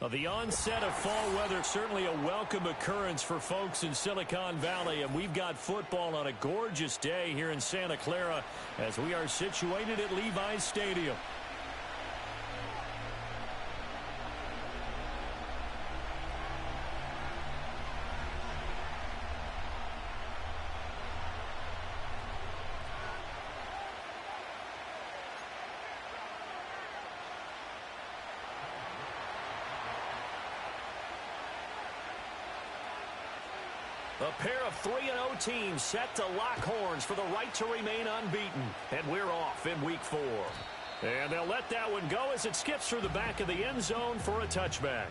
Well, the onset of fall weather, certainly a welcome occurrence for folks in Silicon Valley, and we've got football on a gorgeous day here in Santa Clara as we are situated at Levi's Stadium. A pair of 3-0 teams set to lock horns for the right to remain unbeaten. And we're off in week 4. And they'll let that one go as it skips through the back of the end zone for a touchback.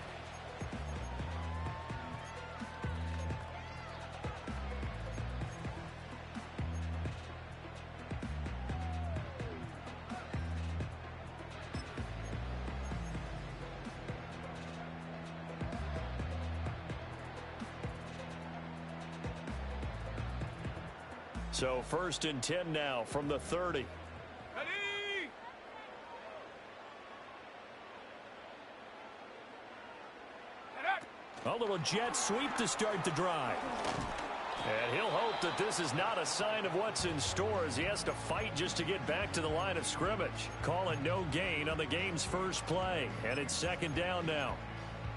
So 1st and 10 now from the 30. Ready! A little jet sweep to start the drive. And he'll hope that this is not a sign of what's in store as he has to fight just to get back to the line of scrimmage. Call it no gain on the game's first play. And it's 2nd down now.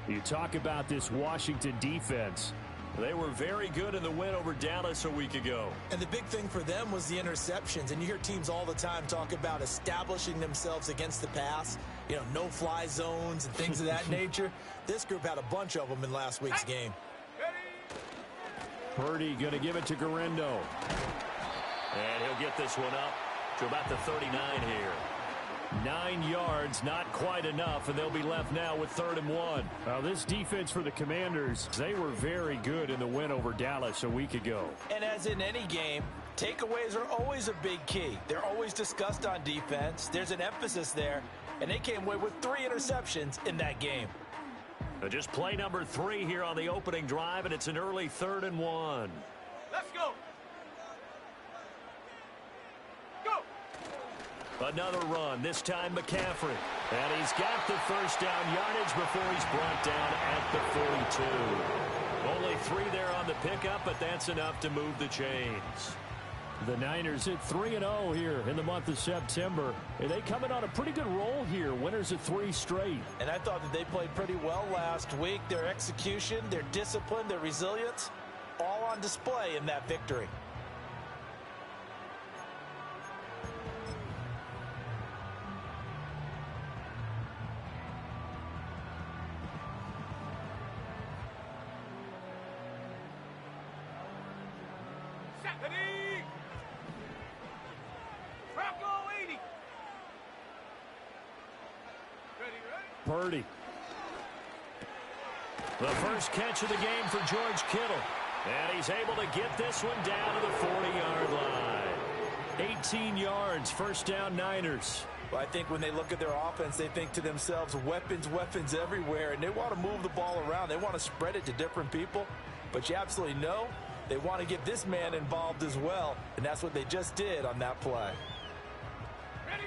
You talk about this Washington defense. They were very good in the win over Dallas a week ago. And the big thing for them was the interceptions. And you hear teams all the time talk about establishing themselves against the pass. You know, no-fly zones and things of that nature. This group had a bunch of them in last week's game. Purdy going to give it to Guerendo. And he'll get this one up to about the 39 here. 9 yards, not quite enough, and they'll be left now with 3rd and 1. Now, this defense for the Commanders, they were very good in the win over Dallas a week ago. And as in any game, takeaways are always a big key. They're always discussed on defense. There's an emphasis there, and they came away with 3 interceptions in that game. Just play number 3 here on the opening drive, and it's an early 3rd and 1. Let's go! Another run, this time McCaffrey. And he's got the first down yardage before he's brought down at the 42. Only 3 there on the pickup, but that's enough to move the chains. The Niners hit 3-0 here in the month of September. And they coming on a pretty good roll here, winners of 3 straight. And I thought that they played pretty well last week. Their execution, their discipline, their resilience, all on display in that victory. Purdy. The first catch of the game for George Kittle. And he's able to get this one down to the 40-yard line. 18 yards, first down Niners. Well, I think when they look at their offense, they think to themselves, weapons, weapons everywhere. And they want to move the ball around. They want to spread it to different people. But you absolutely know they want to get this man involved as well. And that's what they just did on that play.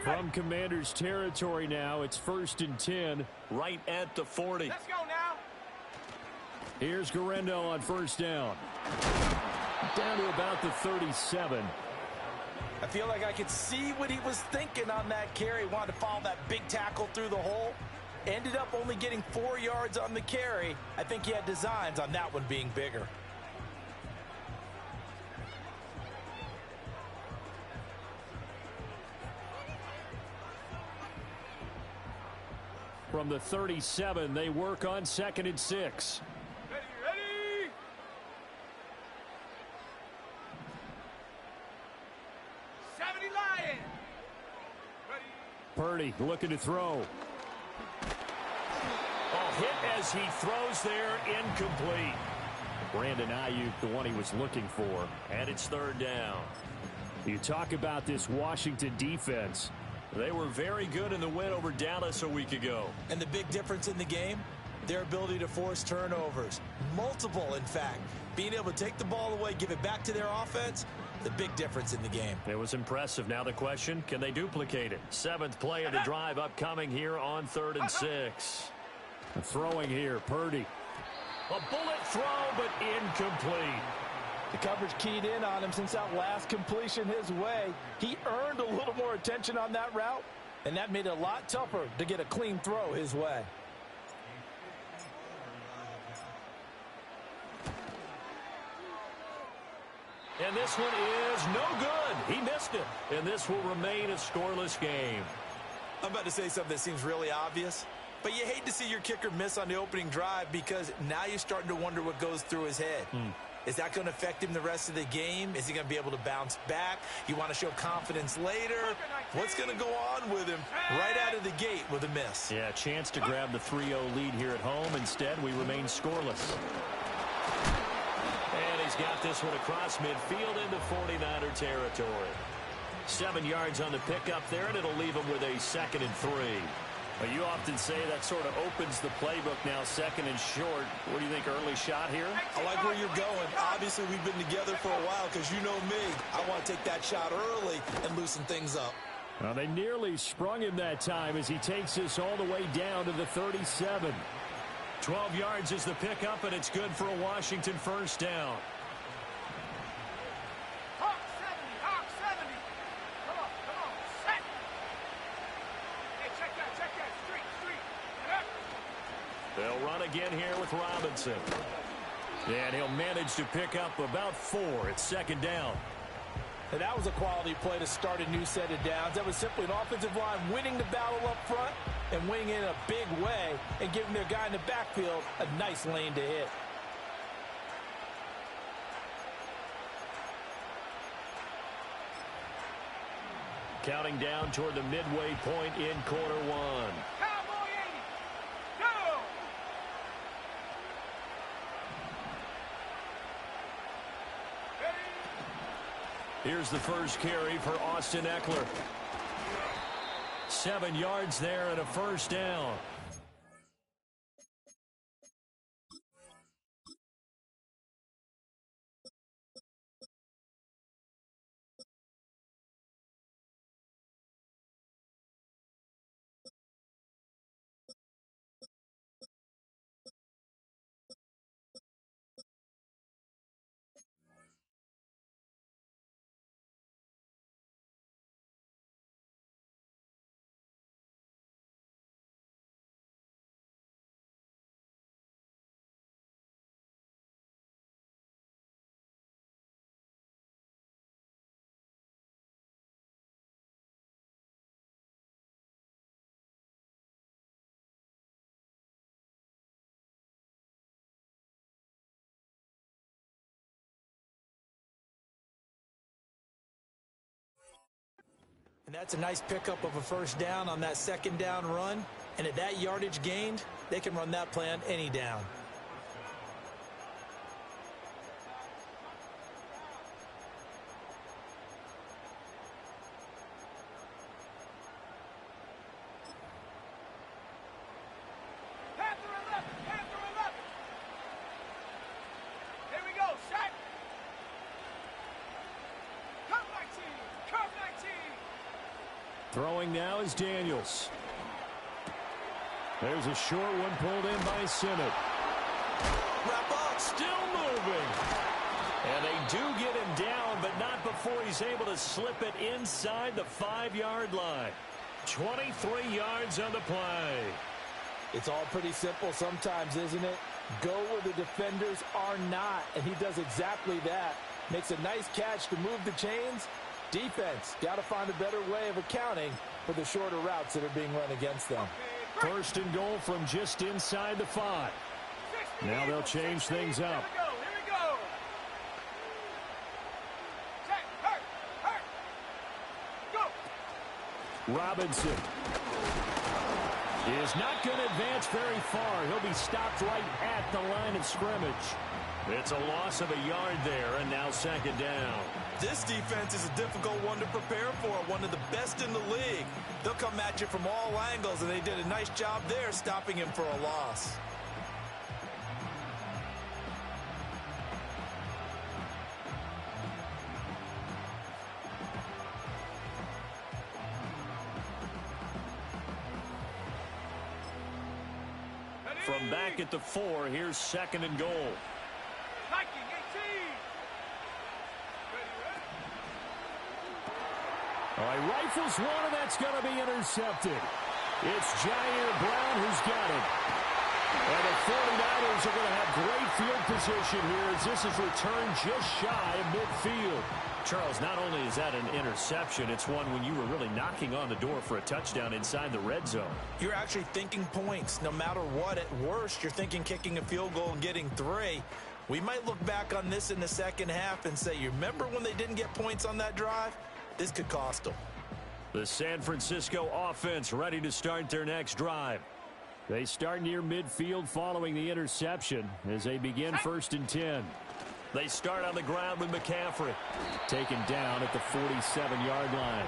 From Commanders territory now, it's 1st and 10, right at the 40. Let's go now. Here's Guerendo on 1st down. Down to about the 37. I feel like I could see what he was thinking on that carry. Wanted to follow that big tackle through the hole. Ended up only getting 4 yards on the carry. I think he had designs on that one being bigger. From the 37, they work on 2nd and 6. Ready! 70 Lions! Ready! Purdy looking to throw. Oh, hit as he throws there, incomplete. Brandon Ayuk, the one he was looking for, and it's 3rd down. You talk about this Washington defense. They were very good in the win over Dallas a week ago. And the big difference in the game, their ability to force turnovers. Multiple, in fact. Being able to take the ball away, give it back to their offense, the big difference in the game. It was impressive. Now the question, can they duplicate it? 7th play of the drive upcoming here on 3rd and 6. Throwing here, Purdy. A bullet throw, but incomplete. The coverage keyed in on him since that last completion his way. He earned a little more attention on that route, and that made it a lot tougher to get a clean throw his way. And this one is no good. He missed it. And this will remain a scoreless game. I'm about to say something that seems really obvious, but you hate to see your kicker miss on the opening drive because now you're starting to wonder what goes through his head. Is that going to affect him the rest of the game? Is he going to be able to bounce back? You want to show confidence later? What's going to go on with him right out of the gate with a miss? Yeah, chance to grab the 3-0 lead here at home. Instead, we remain scoreless. And he's got this one across midfield into 49er territory. 7 yards on the pickup there, and it'll leave him with a 2nd and 3. Well, you often say that sort of opens the playbook now, 2nd and short. What do you think, early shot here? I like where you're going. Obviously, we've been together for a while because you know me. I want to take that shot early and loosen things up. Well, they nearly sprung him that time as he takes this all the way down to the 37. 12 yards is the pickup, and it's good for a Washington first down. Hawk 70, Hawk 70. Come on, set. Hey, check that, street. Get up. They'll run again here with Robinson. And he'll manage to pick up about 4 at 2nd down. And that was a quality play to start a new set of downs. That was simply an offensive line winning the battle up front and winning in a big way and giving their guy in the backfield a nice lane to hit. Counting down toward the midway point in quarter one. Cowboy 80. Go. Here's the first carry for Austin Eckler. 7 yards there and a first down. And that's a nice pickup of a first down on that 2nd down run. And at that yardage gained, they can run that play on any down. Panther 11. Here we go, set. Curve 19. Throwing now is Daniels. There's a short one pulled in by Simmons. Wrap up. Still moving. And they do get him down, but not before he's able to slip it inside the 5-yard line. 23 yards on the play. It's all pretty simple sometimes, isn't it? Go where the defenders are not, and he does exactly that. Makes a nice catch to move the chains. Defense, got to find a better way of accounting for the shorter routes that are being run against them. First and goal from just inside the 5. Now they'll change things up. Here we go. Set, hurt. Go. Robinson is not going to advance very far. He'll be stopped right at the line of scrimmage. It's a loss of a yard there, and now 2nd down. This defense is a difficult one to prepare for, one of the best in the league. They'll come at you from all angles, and they did a nice job there stopping him for a loss. From back at the 4, here's 2nd and goal. Viking 18. All right, rifles one, and that's going to be intercepted. It's Jair Brown who's got it. And the 49ers are going to have great field position here as this is returned just shy of midfield. Charles, not only is that an interception, it's one when you were really knocking on the door for a touchdown inside the red zone. You're actually thinking points. No matter what, at worst, you're thinking kicking a field goal and getting 3. We might look back on this in the second half and say, you remember when they didn't get points on that drive? This could cost them. The San Francisco offense ready to start their next drive. They start near midfield following the interception as they begin 1st and 10. They start on the ground with McCaffrey. Taken down at the 47-yard line.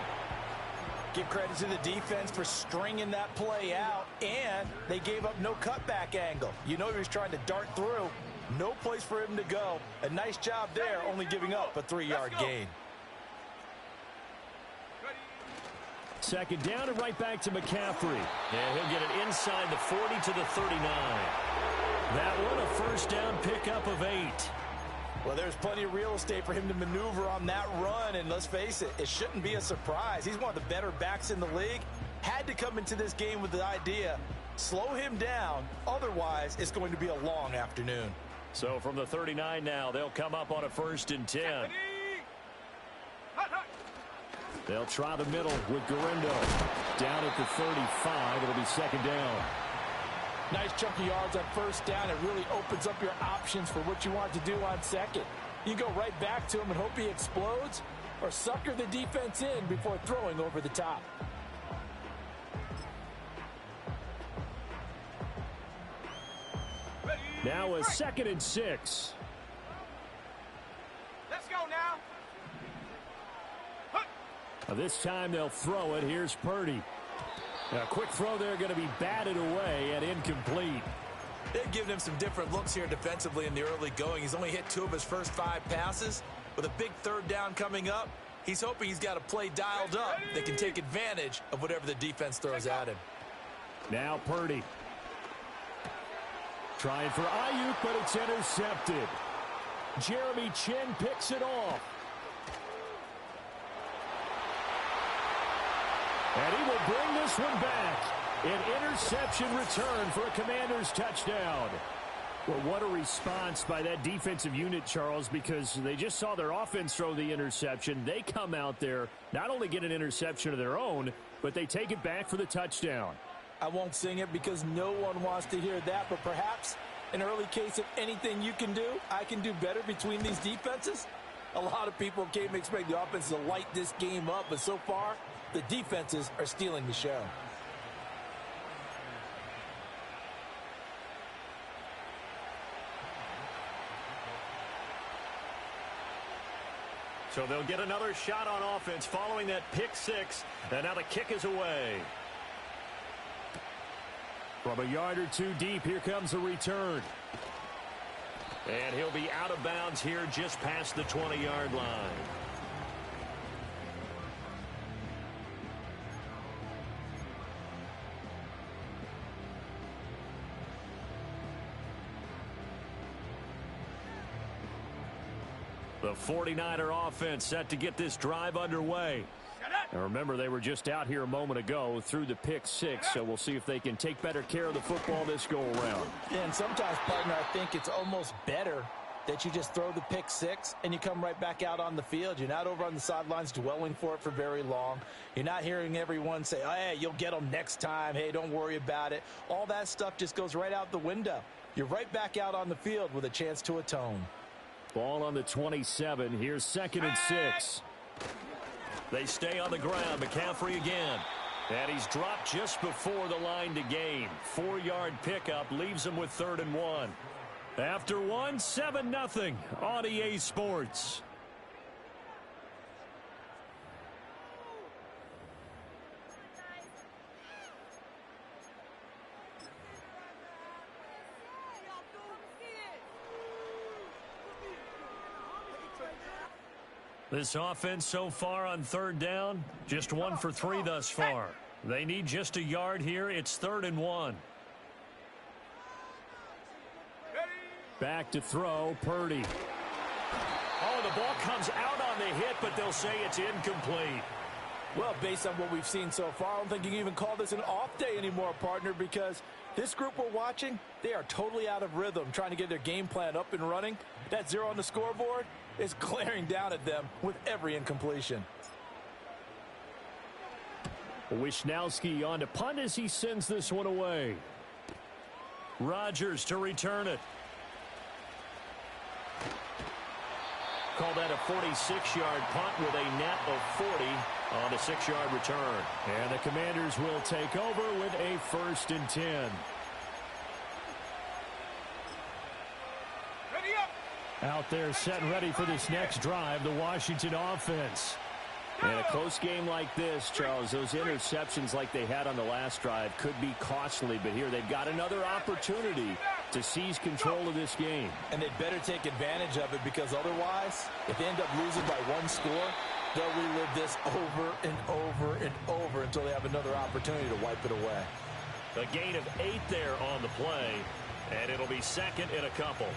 Give credit to the defense for stringing that play out, and they gave up no cutback angle. You know he was trying to dart through. No place for him to go. A nice job there, only giving up a 3-yard gain. 2nd down and right back to McCaffrey. And he'll get it inside the 40 to the 39. That one a 1st down pickup of 8. Well, there's plenty of real estate for him to maneuver on that run, and let's face it, it shouldn't be a surprise. He's one of the better backs in the league. Had to come into this game with the idea, slow him down, otherwise it's going to be a long afternoon. So from the 39 now, they'll come up on a 1st and 10. They'll try the middle with Gurindo. Down at the 35, it'll be 2nd down. Nice chunky yards on 1st down. It really opens up your options for what you want to do on 2nd. You go right back to him and hope he explodes, or sucker the defense in before throwing over the top. Now a 2nd and 6. Let's go now. This time they'll throw it. Here's Purdy. A quick throw there, going to be batted away and incomplete. They've given him some different looks here defensively in the early going. He's only hit 2 of his first 5 passes. With a big 3rd down coming up, he's hoping he's got a play dialed up that can take advantage of whatever the defense throws at him. Now Purdy. Trying for Ayuk, but it's intercepted. Jeremy Chin picks it off. And he will bring this one back. An interception return for a Commanders touchdown. Well, what a response by that defensive unit, Charles, because they just saw their offense throw the interception. They come out there, not only get an interception of their own, but they take it back for the touchdown. I won't sing it because no one wants to hear that, but perhaps an early case of anything you can do, I can do better between these defenses. A lot of people came to expect the offense to light this game up, but so far, the defenses are stealing the show. So they'll get another shot on offense following that pick 6, and now the kick is away. From a yard or 2 deep, here comes the return. And he'll be out of bounds here just past the 20-yard line. The 49er offense set to get this drive underway. And remember, they were just out here a moment ago through the pick 6, so we'll see if they can take better care of the football this go-around. Yeah, and sometimes, partner, I think it's almost better that you just throw the pick 6 and you come right back out on the field. You're not over on the sidelines dwelling for it for very long. You're not hearing everyone say, oh, hey, you'll get them next time. Hey, don't worry about it. All that stuff just goes right out the window. You're right back out on the field with a chance to atone. Ball on the 27. Here's 2nd and 6. They stay on the ground. McCaffrey again. And he's dropped just before the line to gain. 4-yard pickup leaves him with 3rd and 1. After 1, 7-0 on EA Sports. This offense so far on 3rd down, just 1 for 3 thus far. They need just a yard here. It's 3rd and 1. Back to throw, Purdy. Oh, the ball comes out on the hit, but they'll say it's incomplete. Well, based on what we've seen so far, I don't think you can even call this an off day anymore, partner, because this group we're watching, they are totally out of rhythm, trying to get their game plan up and running. That 0 on the scoreboard is glaring down at them with every incompletion. Wisnowski on to punt as he sends this one away. Rodgers to return it. Call that a 46-yard punt with a net of 40 on a 6-yard return. And the Commanders will take over with a 1st and 10. Ready up. Out there set and ready for this next drive, the Washington offense. In a close game like this, Charles, those interceptions like they had on the last drive could be costly, but here they've got another opportunity to seize control of this game. And they'd better take advantage of it, because otherwise, if they end up losing by 1 score, they'll relive this over and over and over until they have another opportunity to wipe it away. A gain of 8 there on the play, and it'll be 2nd and a couple.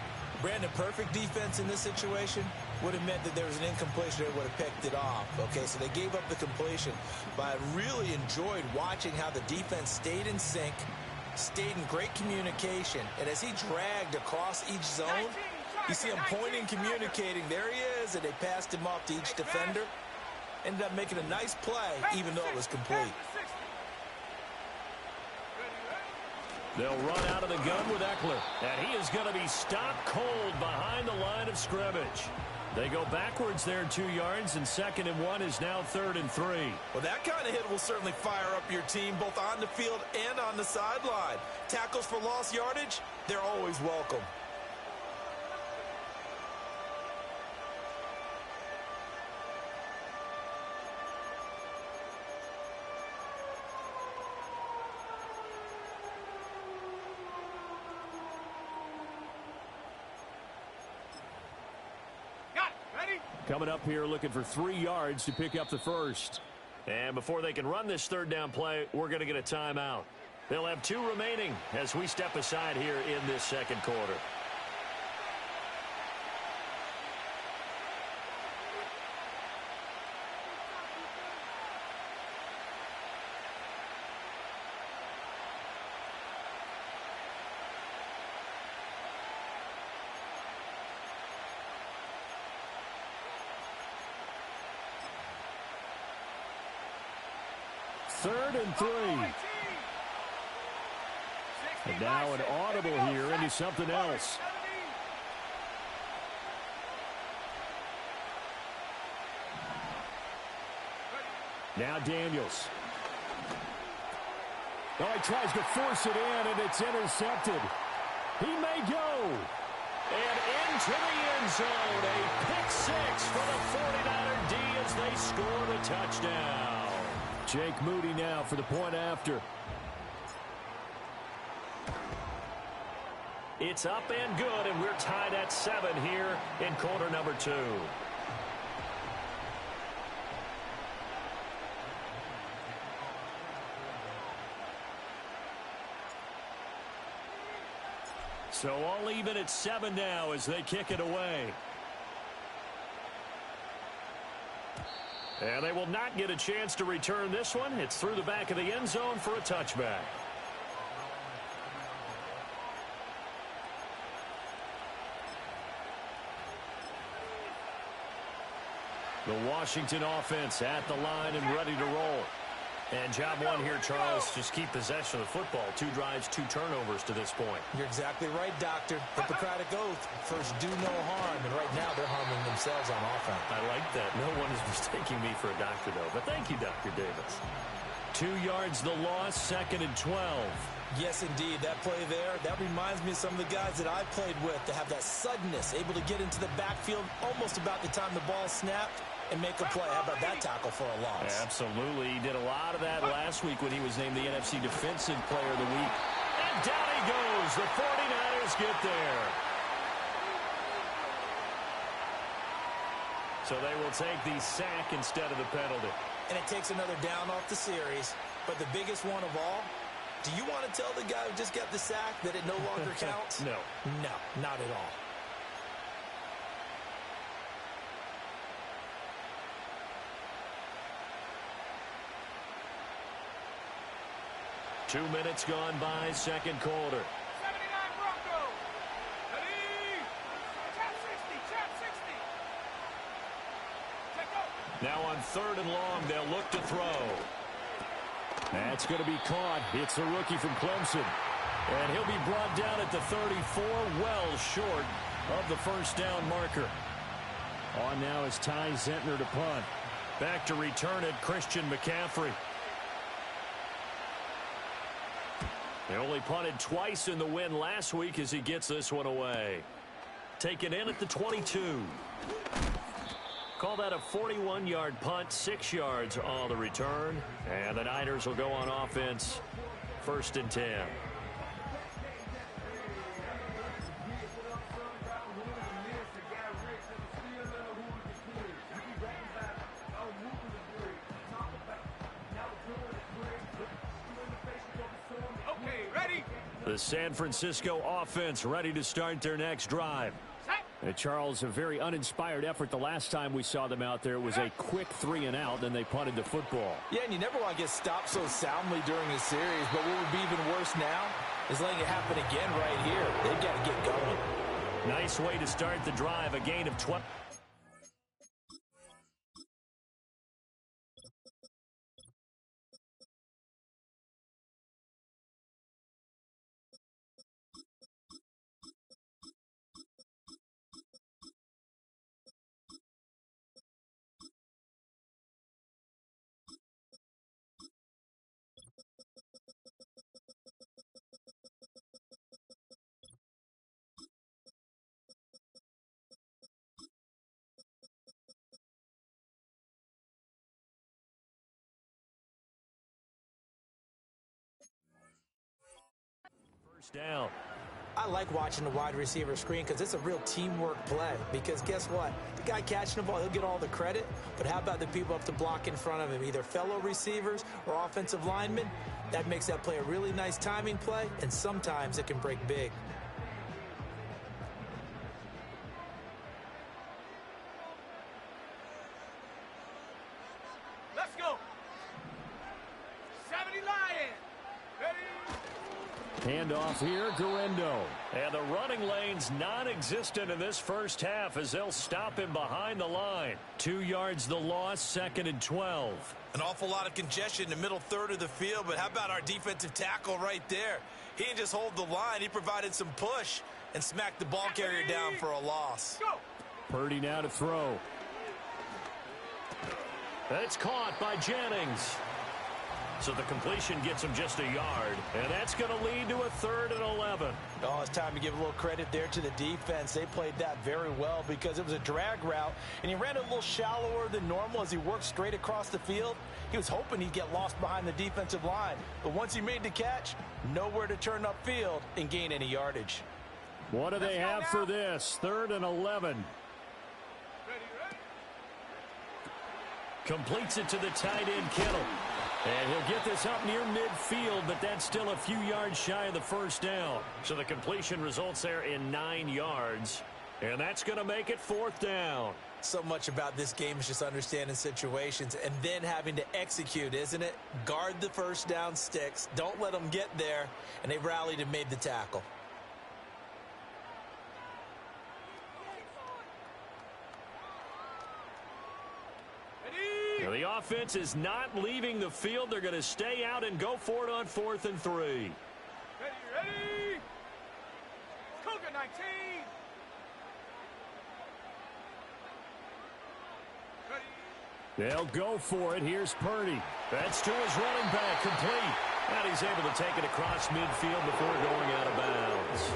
Brandon, perfect defense in this situation would have meant that there was an incompletion. They would have picked it off. Okay, so they gave up the completion. But I really enjoyed watching how the defense stayed in sync, stayed in great communication. And as he dragged across each zone, you see him pointing, communicating. There he is, and they passed him off to each defender. Ended up making a nice play, even though it was complete. They'll run out of the gun with Eckler. And he is going to be stopped cold behind the line of scrimmage. They go backwards there 2 yards, and 2nd and 1 is now 3rd and 3. Well, that kind of hit will certainly fire up your team, both on the field and on the sideline. Tackles for lost yardage, they're always welcome. Coming up here looking for 3 yards to pick up the first. And before they can run this 3rd down play, we're going to get a timeout. They'll have 2 remaining as we step aside here in this 2nd quarter. Third and 3. And now an audible here into something else. Now Daniels. Oh, he tries to force it in, and it's intercepted. He may go. And into the end zone. A pick 6 for the 49er D as they score the touchdown. Jake Moody now for the point after. It's up and good, and we're tied at 7 here in quarter number 2. So all even at 7 now as they kick it away. And they will not get a chance to return this one. It's through the back of the end zone for a touchback. The Washington offense at the line and ready to roll. And job one here, Charles, just keep possession of the football. 2 drives, 2 turnovers to this point. You're exactly right, Doctor. Hippocratic oath. First, do no harm. And right now, they're harming themselves on offense. I like that. No one is mistaking me for a doctor, though. But thank you, Dr. Davis. 2 yards the loss, 2nd and 12. Yes, indeed. That play there, that reminds me of some of the guys that I've played with to have that suddenness, able to get into the backfield almost about the time the ball snapped and make a play. How about that tackle for a loss? Absolutely. He did a lot of that last week when he was named the NFC Defensive Player of the Week. And down he goes. The 49ers get there. So they will take the sack instead of the penalty. And it takes another down off the series. But the biggest one of all, Do you want to tell the guy who just got the sack that it no longer counts? No. No, not at all. Two minutes gone by, second quarter. 79 Broncos. Ready? Tap 60, tap 60. Check out. Now on third and long, they'll look to throw. That's going to be caught. It's the rookie from Clemson. And he'll be brought down at the 34, well short of the first down marker. On now is Ty Zentner to punt. Back to return it, Christian McCaffrey. They only punted twice in the win last week as he gets this one away. Taken in at the 22. Call that a 41-yard punt, 6 yards on the return. And the Niners will go on offense, 1st and 10. Okay, ready? The San Francisco offense ready to start their next drive. Set. Charles, a very uninspired effort the last time we saw them out there. It was a quick 3 and out, then they punted the football. Yeah, and you never want to get stopped so soundly during a series, but what would be even worse now is letting it happen again right here. They've got to get going. Nice way to start the drive, a gain of 12. Down. I like watching the wide receiver screen because it's a real teamwork play. Because guess what? The guy catching the ball, he'll get all the credit. But how about the people up to block in front of him, either fellow receivers or offensive linemen? That makes that play a really nice timing play, and sometimes it can break big. Let's go. 70 Lions. Ready? Handoff here, Guendo. And the running lane's non-existent in this first half as they'll stop him behind the line. 2 yards the loss, 2nd and 12. An awful lot of congestion in the middle third of the field, but how about our defensive tackle right there? He didn't just hold the line, he provided some push and smacked the ball carrier down for a loss. Go. Purdy now to throw. That's caught by Jennings. So the completion gets him just a yard, and that's going to lead to a 3rd and 11. Oh, it's time to give a little credit there to the defense. They played that very well because it was a drag route, and he ran a little shallower than normal as he worked straight across the field. He was hoping he'd get lost behind the defensive line, but once he made the catch, nowhere to turn upfield and gain any yardage. What do they have for this? 3rd and 11. Ready, ready? Completes it to the tight end, Kittle. And he'll get this up near midfield, but that's still a few yards shy of the first down. So the completion results there in 9 yards. And that's going to make it 4th down. So much about this game is just understanding situations and then having to execute, isn't it? Guard the first down sticks. Don't let them get there. And they rallied and made the tackle. Ready? Now the offense is not leaving the field. They're going to stay out and go for it on 4th and 3. Ready, ready? Cougar 19. Ready? They'll go for it. Here's Purdy. That's to his running back, complete. And he's able to take it across midfield before going out of bounds.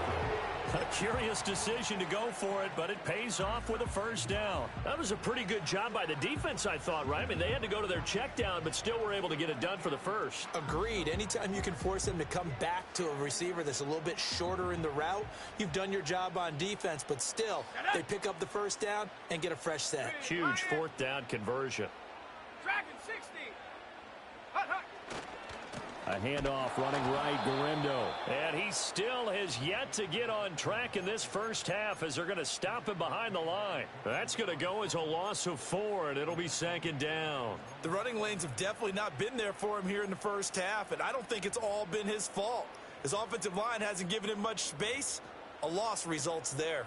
A curious decision to go for it, but it pays off with a first down. That was a pretty good job by the defense, I thought, right? I mean, they had to go to their check down, but still were able to get it done for the first. Agreed. Anytime you can force them to come back to a receiver that's a little bit shorter in the route, you've done your job on defense, but still, they pick up the first down and get a fresh set. Huge 4th down conversion. Dragon 60. Hut, hut. A handoff running right, Guerrero. And he still has yet to get on track in this first half as they're going to stop him behind the line. That's going to go as a loss of 4, and it'll be second down. The running lanes have definitely not been there for him here in the first half, and I don't think it's all been his fault. His offensive line hasn't given him much space. A loss results there.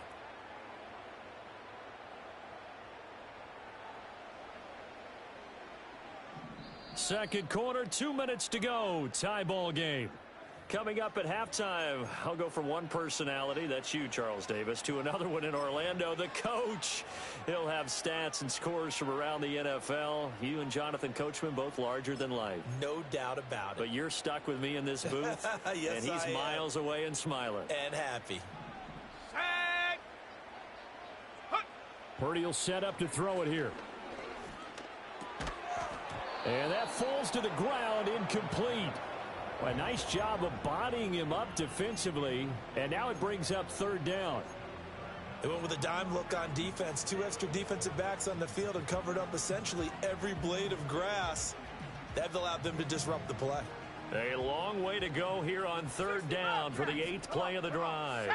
Second quarter, 2 minutes to go. Tie ball game. Coming up at halftime, I'll go from one personality, that's you, Charles Davis, to another one in Orlando, the coach. He'll have stats and scores from around the NFL. You and Jonathan Coachman, both larger than life. No doubt about it. But you're stuck with me in this booth. Yes, and he's miles away and smiling. And happy. Purdy will set up to throw it here. And that falls to the ground, incomplete. A nice job of bodying him up defensively, and now it brings up third down. They went with a dime look on defense. 2 extra defensive backs on the field and covered up essentially every blade of grass. That allowed them to disrupt the play. A long way to go here on third down for the 8th play of the drive.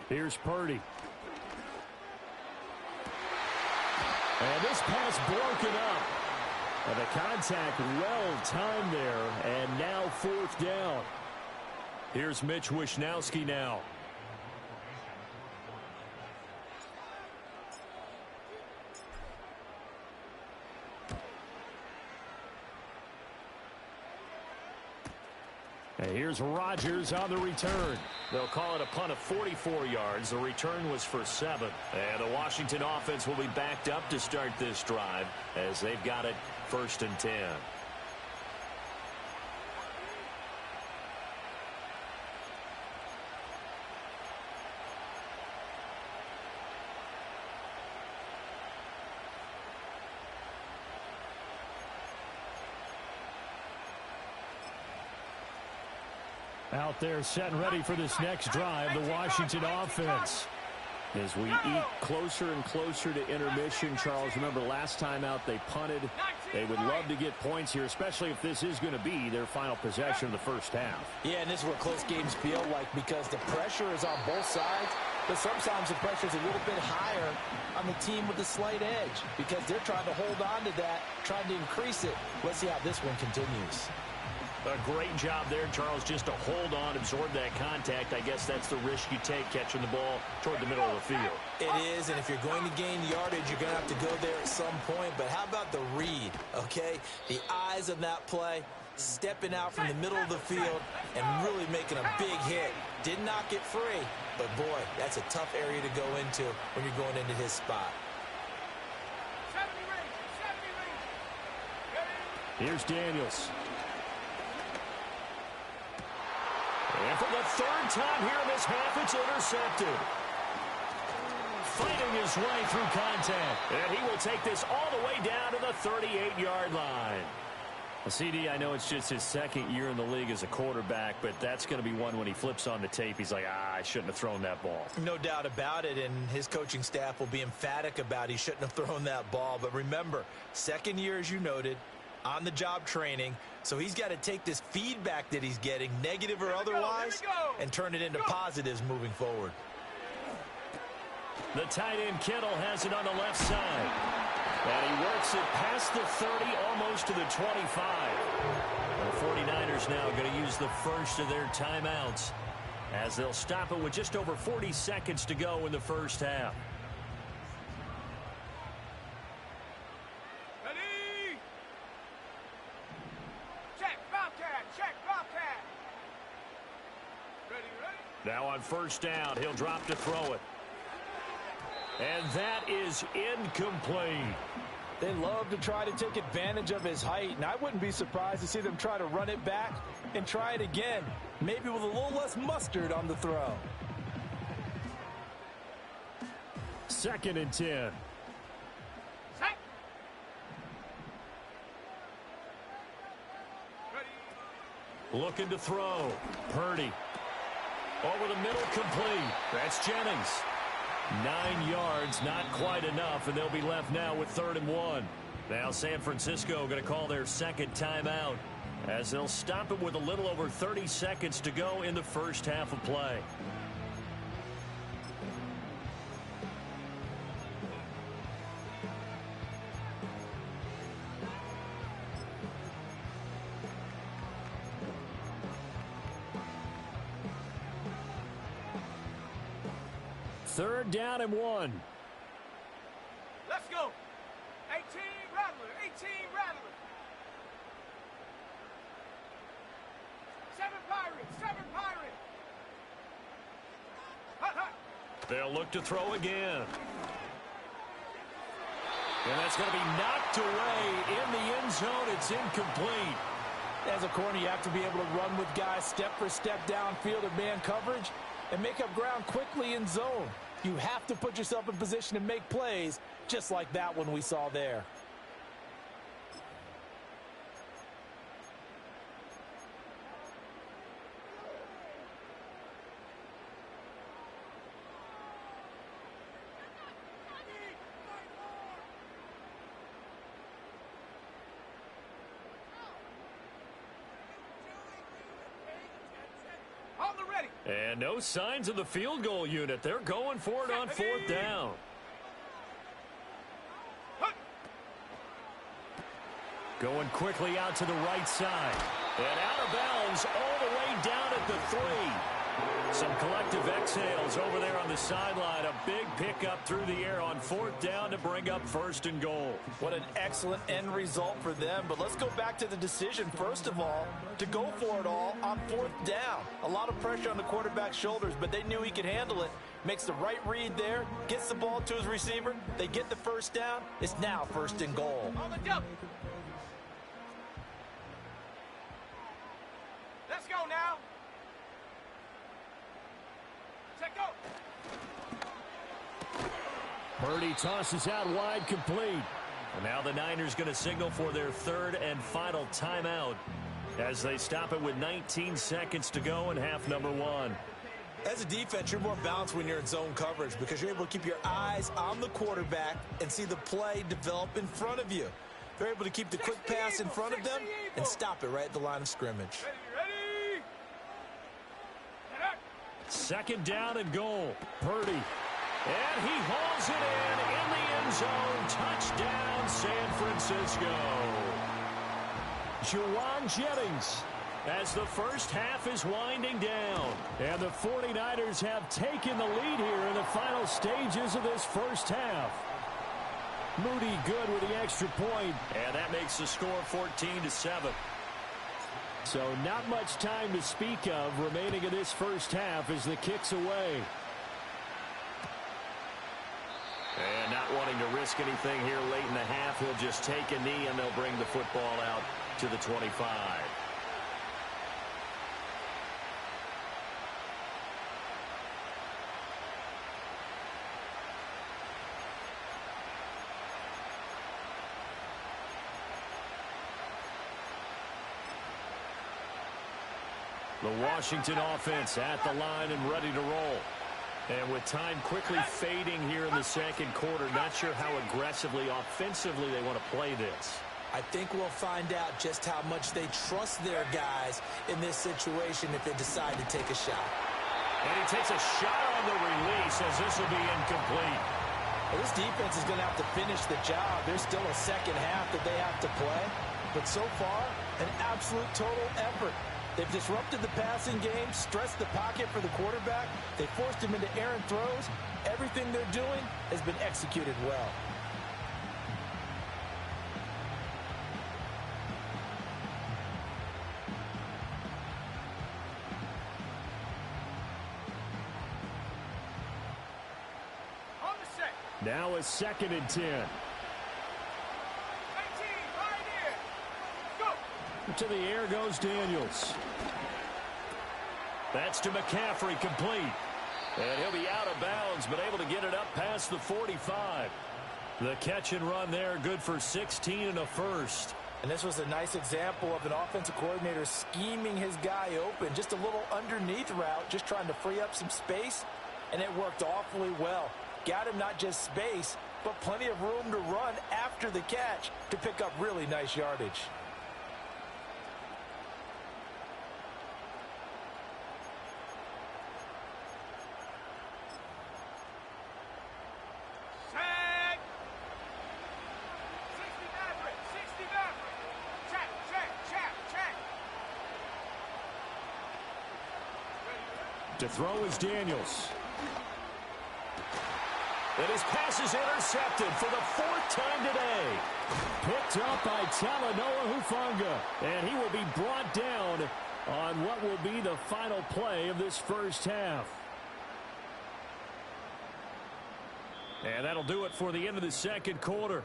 Here's Purdy. And this pass broken up. And the contact well timed there. And now 4th down. Here's Mitch Wishnowski now. And here's Rodgers on the return. They'll call it a punt of 44 yards. The return was for 7. And the Washington offense will be backed up to start this drive as they've got it 1st and 10. Out there set and ready for this next drive, the Washington offense. As we eat closer and closer to intermission, Charles, remember last time out they punted. They would love to get points here, especially if this is going to be their final possession of the first half. Yeah, and this is what close games feel like because the pressure is on both sides, but sometimes the pressure is a little bit higher on the team with the slight edge because they're trying to hold on to that, trying to increase it. Let's see how this one continues. A great job there, Charles, just to hold on, absorb that contact. I guess that's the risk you take catching the ball toward the middle of the field. It is, and if you're going to gain yardage, you're going to have to go there at some point. But how about the read, okay? The eyes of that play, stepping out from the middle of the field and really making a big hit. Did not get free, but boy, that's a tough area to go into when you're going into his spot. Here's Daniels. And for the 3rd time here in this half, it's intercepted. Fighting his way through contact. And he will take this all the way down to the 38-yard line. CD, I know it's just his 2nd year in the league as a quarterback, but that's going to be one when he flips on the tape. He's like, I shouldn't have thrown that ball. No doubt about it, and his coaching staff will be emphatic about he shouldn't have thrown that ball. But remember, 2nd year, as you noted, on-the-job training, so he's got to take this feedback that he's getting, negative or otherwise, and turn it into positives moving forward. The tight end Kittle has it on the left side. And he works it past the 30, almost to the 25. The 49ers now going to use the first of their timeouts as they'll stop it with just over 40 seconds to go in the first half. Now on first down, he'll drop to throw it. And that is incomplete. They love to try to take advantage of his height, and I wouldn't be surprised to see them try to run it back and try it again, maybe with a little less mustard on the throw. 2nd and 10. Looking to throw. Purdy. Over the middle, complete. That's Jennings. 9 yards, not quite enough, and they'll be left now with 3rd and 1. Now San Francisco going to call their second timeout as they'll stop it with a little over 30 seconds to go in the first half of play. Third down and 1. Let's go. 18 Rattler. 18 Rattler. 7 Pirates. 7 Pirates. Hut, hut. They'll look to throw again. And that's going to be knocked away in the end zone. It's incomplete. As a corner, you have to be able to run with guys step for step downfield of man coverage and make up ground quickly in zone. You have to put yourself in position to make plays, just like that one we saw there. And no signs of the field goal unit. They're going for it on fourth down. Going quickly out to the right side. And out of bounds all the way down at the 3. Some collective exhales over there on the sideline. A big pickup through the air on fourth down to bring up first and goal. What an excellent end result for them. But let's go back to the decision, first of all, to go for it all on fourth down. A lot of pressure on the quarterback's shoulders, but they knew he could handle it. Makes the right read there, gets the ball to his receiver. They get the first down. It's now first and goal. On the jump. Let's go now. Check go. Purdy tosses out wide, complete. And now the Niners going to signal for their third and final timeout as they stop it with 19 seconds to go in half number 1. As a defense, you're more balanced when you're in zone coverage because you're able to keep your eyes on the quarterback and see the play develop in front of you. They're able to keep the quick pass in front of them and stop it right at the line of scrimmage. Ready. Second down and goal. Purdy. And he hauls it in the end zone. Touchdown, San Francisco. Juwan Jennings as the first half is winding down. And the 49ers have taken the lead here in the final stages of this first half. Moody good with the extra point. And that makes the score 14-7. So not much time to speak of remaining in this first half as the kick's away. And not wanting to risk anything here late in the half, he'll just take a knee and they'll bring the football out to the 25. The Washington offense at the line and ready to roll. And with time quickly fading here in the second quarter, not sure how aggressively, offensively they want to play this. I think we'll find out just how much they trust their guys in this situation if they decide to take a shot. And he takes a shot on the release as this will be incomplete. Well, this defense is going to have to finish the job. There's still a second half that they have to play. But so far, an absolute total effort. They've disrupted the passing game, stressed the pocket for the quarterback. They forced him into errant throws. Everything they're doing has been executed well. On the set. Now a 2nd and 10. 19, right here. Go. To the air goes Daniels. That's to McCaffrey, complete. And he'll be out of bounds, but able to get it up past the 45. The catch and run there, good for 16 and a first. And this was a nice example of an offensive coordinator scheming his guy open. Just a little underneath route, just trying to free up some space, and it worked awfully well. Got him not just space, but plenty of room to run after the catch to pick up really nice yardage. Check. 60 Maverick. 60 Maverick. Check, check, check, check. To throw is Daniels. And his pass is intercepted for the 4th time today. Picked up by Talanoa Hufanga. And he will be brought down on what will be the final play of this first half. And that'll do it for the end of the second quarter.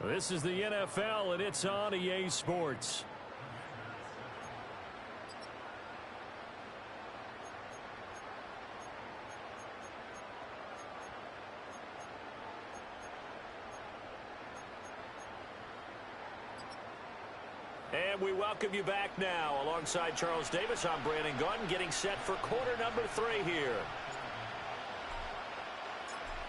This is the NFL, and it's on EA Sports. And we welcome you back now. Alongside Charles Davis, I'm Brandon Gaudin, getting set for quarter number 3 here.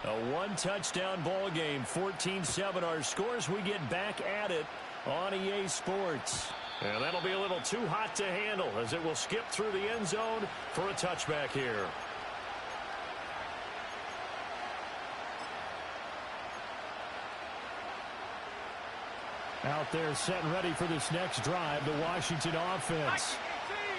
A one-touchdown ball game, 14-7 our scores. We get back at it on EA Sports. And that'll be a little too hot to handle as it will skip through the end zone for a touchback here. Out there set and ready for this next drive, the Washington offense.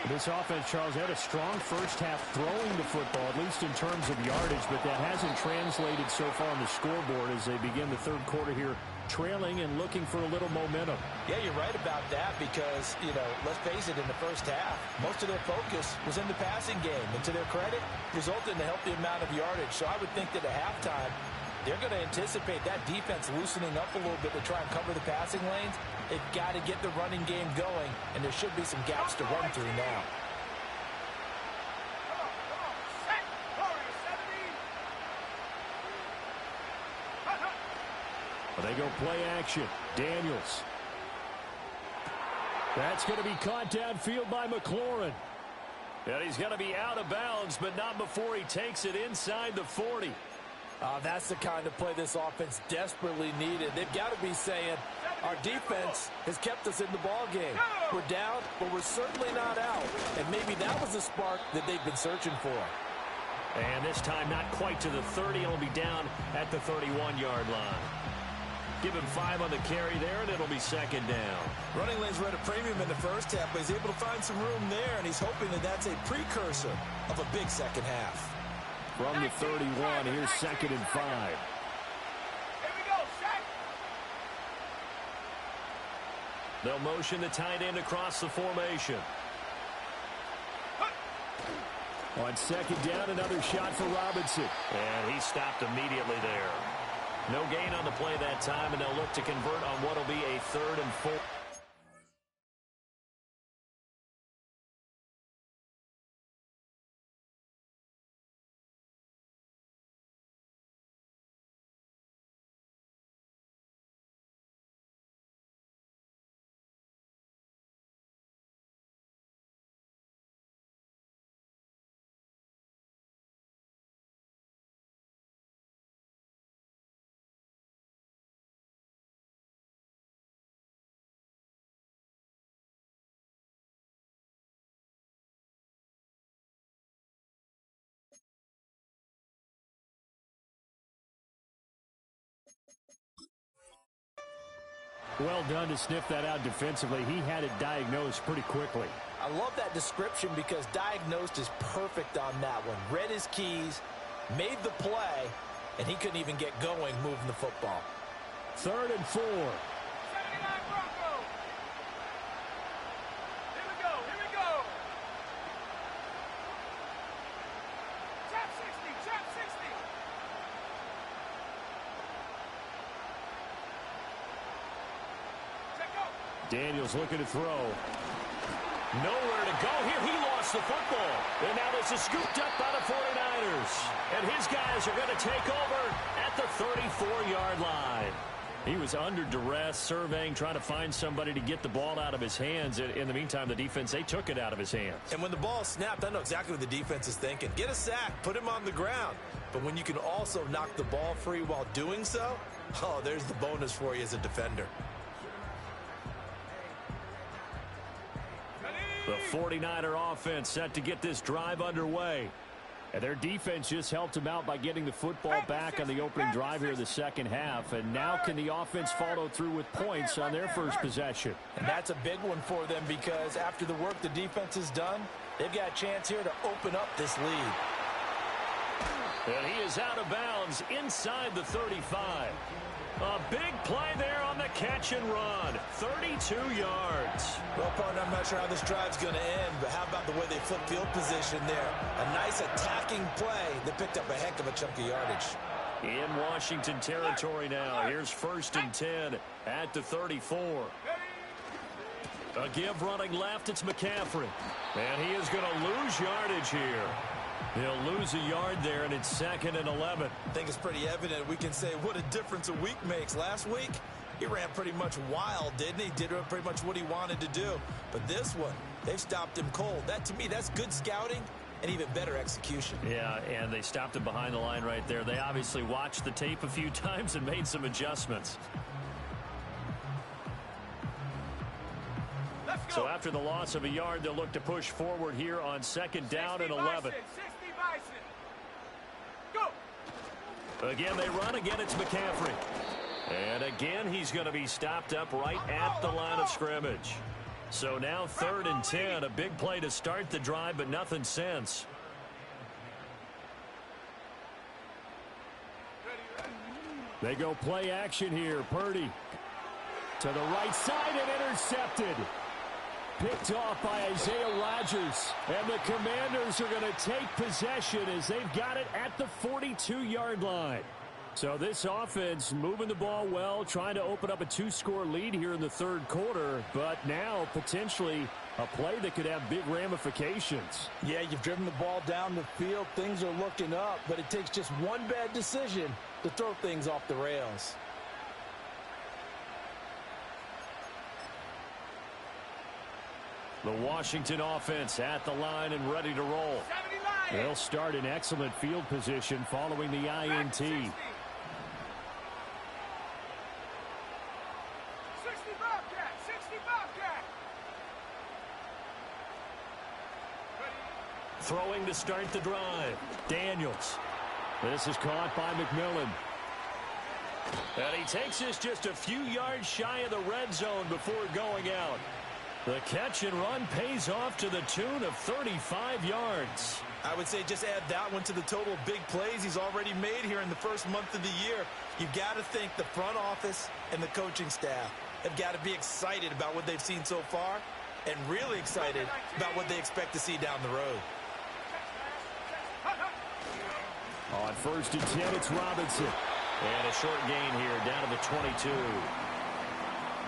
This offense, Charles, had a strong first half throwing the football, at least in terms of yardage, but that hasn't translated so far on the scoreboard as they begin the third quarter here, trailing and looking for a little momentum. Yeah, you're right about that because, let's face it, in the first half, most of their focus was in the passing game. And to their credit, resulted in a healthy amount of yardage. So I would think that at halftime, they're going to anticipate that defense loosening up a little bit to try and cover the passing lanes. They've got to get the running game going, and there should be some gaps to run through now. Come on. Set. Warrior 70. They go play action. Daniels. That's going to be caught downfield by McLaurin. And he's going to be out of bounds, but not before he takes it inside the 40. That's the kind of play this offense desperately needed. They've got to be saying, our defense has kept us in the ball game. We're down, but we're certainly not out. And maybe that was the spark that they've been searching for. And this time not quite to the 30. It'll be down at the 31-yard line. Give him 5 on the carry there, and it'll be second down. Running lanes were at a premium in the first half, but he's able to find some room there, and he's hoping that that's a precursor of a big second half. From the 31, here's second and 5. Here we go, set. They'll motion the tight end across the formation. On second down, another shot for Robinson. And he stopped immediately there. No gain on the play that time, and they'll look to convert on what will be a 3rd and 4. Well done to sniff that out defensively. He had it diagnosed pretty quickly. I love that description because diagnosed is perfect on that one. Read his keys, made the play, and he couldn't even get going moving the football. 3rd and 4. 79 Broncos. Here we go. Trap 60. Check out. Daniels looking to throw. Nowhere to go here. He lost the football. And now this is scooped up by the 49ers. And his guys are going to take over at the 34-yard line. He was under duress, surveying, trying to find somebody to get the ball out of his hands. In the meantime, the defense, they took it out of his hands. And when the ball snapped, I know exactly what the defense is thinking. Get a sack, put him on the ground. But when you can also knock the ball free while doing so, oh, there's the bonus for you as a defender. The 49er offense set to get this drive underway. And their defense just helped them out by getting the football back on the opening drive here in the second half. And now can the offense follow through with points on their first possession? And that's a big one for them because after the work the defense has done, they've got a chance here to open up this lead. And he is out of bounds inside the 35. A big play there on the catch and run. 32 yards. Well, partner, I'm not sure how this drive's going to end, but how about the way they flip field position there? A nice attacking play that picked up a heck of a chunk of yardage. In Washington territory now. Here's 1st and 10 at the 34. A give running left. It's McCaffrey. And he is going to lose yardage here. He'll lose a yard there, and it's 2nd and 11. I think it's pretty evident. We can say what a difference a week makes. Last week, he ran pretty much wild, didn't he? Did pretty much what he wanted to do. But this one, they've stopped him cold. That, to me, that's good scouting and even better execution. Yeah, and they stopped him behind the line right there. They obviously watched the tape a few times and made some adjustments. So after the loss of a yard, they'll look to push forward here on 2nd down and 11. Go. Again, they run. Again, it's McCaffrey. And again, he's going to be stopped up right at the line of scrimmage. So now 3rd and 10. A big play to start the drive, but nothing since. They go play action here. Purdy to the right side and intercepted. Picked off by Isaiah Rodgers. And the Commanders are going to take possession as they've got it at the 42-yard line. So this offense moving the ball well, trying to open up a 2-score lead here in the 3rd quarter. But now potentially a play that could have big ramifications. Yeah, you've driven the ball down the field. Things are looking up, but it takes just one bad decision to throw things off the rails. The Washington offense at the line and ready to roll. They'll start in excellent field position following the INT. 60 Bobcat, 60 Bobcat. Throwing to start the drive. Daniels. This is caught by McMillan. And he takes this just a few yards shy of the red zone before going out. The catch and run pays off to the tune of 35 yards. I would say just add that one to the total of big plays he's already made here in the first month of the year. You've got to think the front office and the coaching staff have got to be excited about what they've seen so far and really excited about what they expect to see down the road. On 1st and 10, it's Robinson. And a short gain here down to the 22.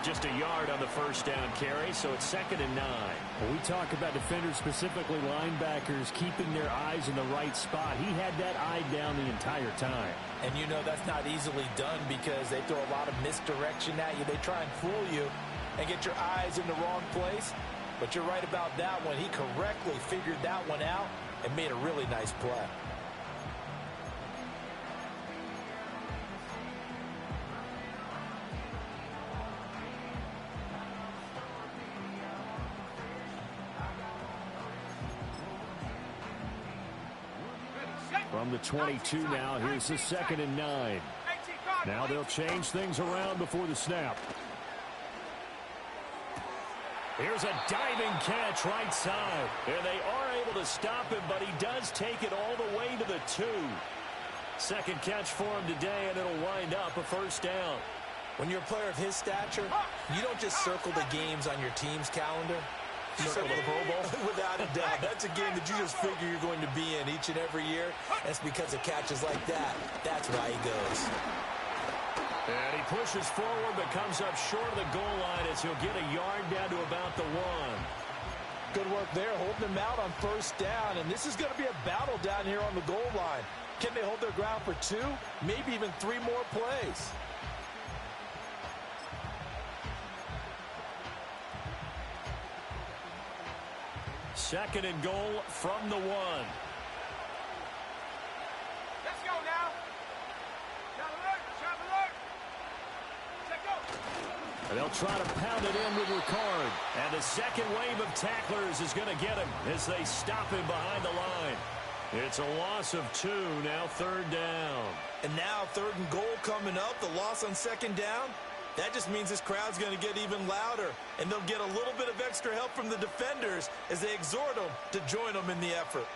Just a yard on the 1st down carry, so it's 2nd and 9. When we talk about defenders, specifically linebackers, keeping their eyes in the right spot, he had that eye down the entire time. And you know that's not easily done because they throw a lot of misdirection at you. They try and fool you and get your eyes in the wrong place. But you're right about that one. He correctly figured that one out and made a really nice play. From the 22 now, here's the 2nd and 9. Now they'll change things around before the snap. Here's a diving catch right side. And they are able to stop him, but he does take it all the way to the 2. Second catch for him today, and it'll wind up a 1st down. When you're a player of his stature, you don't just circle the games on your team's calendar. You circle the Pro Bowl? Without a doubt. That's a game that you just figure you're going to be in each and every year. That's because of catches like that. That's why he goes. And he pushes forward but comes up short of the goal line as he'll get a yard down to about the 1. Good work there, holding them out on 1st down. And this is going to be a battle down here on the goal line. Can they hold their ground for 2, maybe even 3 more plays? second and goal from the 1. Let's go now. Shot alert, shot alert. Check go. And they'll try to pound it in with Ricard. And the second wave of tacklers is going to get him as they stop him behind the line. It's a loss of 2, now third down. And now third and goal coming up, the loss on second down. That just means this crowd's going to get even louder, and they'll get a little bit of extra help from the defenders as they exhort them to join them in the effort.